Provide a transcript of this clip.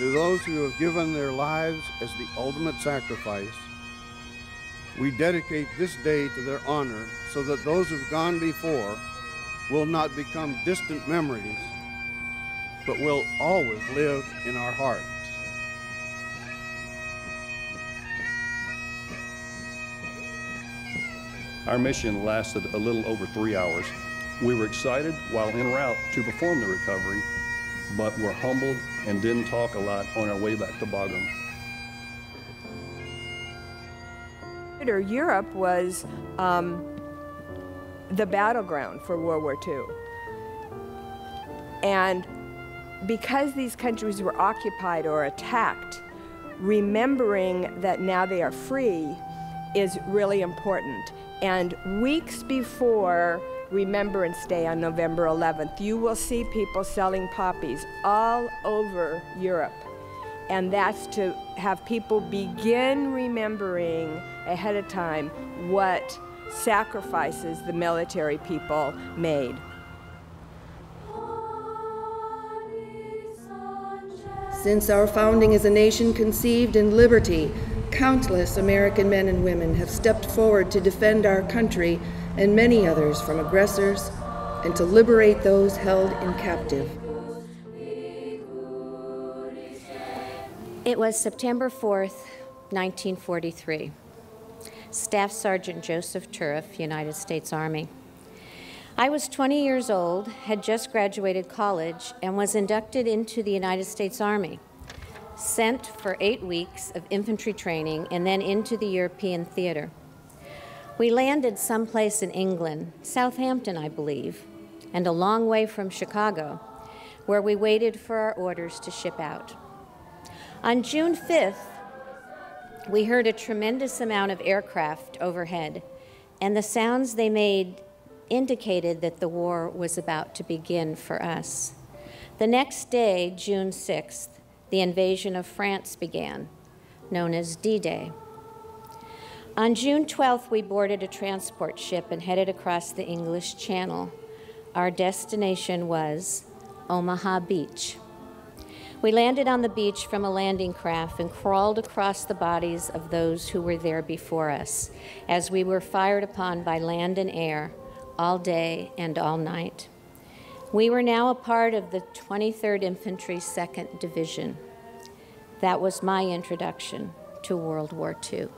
to those who have given their lives as the ultimate sacrifice, we dedicate this day to their honor so that those who've gone before will not become distant memories, but will always live in our hearts. Our mission lasted a little over 3 hours. We were excited while en route to perform the recovery, but were humbled and didn't talk a lot on our way back to Bagram. Europe was the battleground for World War II. And because these countries were occupied or attacked, remembering that now they are free is really important. And weeks before Remembrance Day on November 11th, you will see people selling poppies all over Europe. And that's to have people begin remembering ahead of time what sacrifices the military people made. Since our founding as a nation conceived in liberty, countless American men and women have stepped forward to defend our country and many others from aggressors and to liberate those held in captive. It was September 4th, 1943. Staff Sergeant Joseph Turriff, United States Army. I was 20 years old, had just graduated college, and was inducted into the United States Army, sent for 8 weeks of infantry training and then into the European theater. We landed someplace in England, Southampton, I believe, and a long way from Chicago, where we waited for our orders to ship out. On June 5th, we heard a tremendous amount of aircraft overhead, and the sounds they made indicated that the war was about to begin for us. The next day, June 6th, the invasion of France began, known as D-Day. On June 12th, we boarded a transport ship and headed across the English Channel. Our destination was Omaha Beach. We landed on the beach from a landing craft and crawled across the bodies of those who were there before us, as we were fired upon by land and air all day and all night. We were now a part of the 23rd Infantry 2nd Division. That was my introduction to World War II.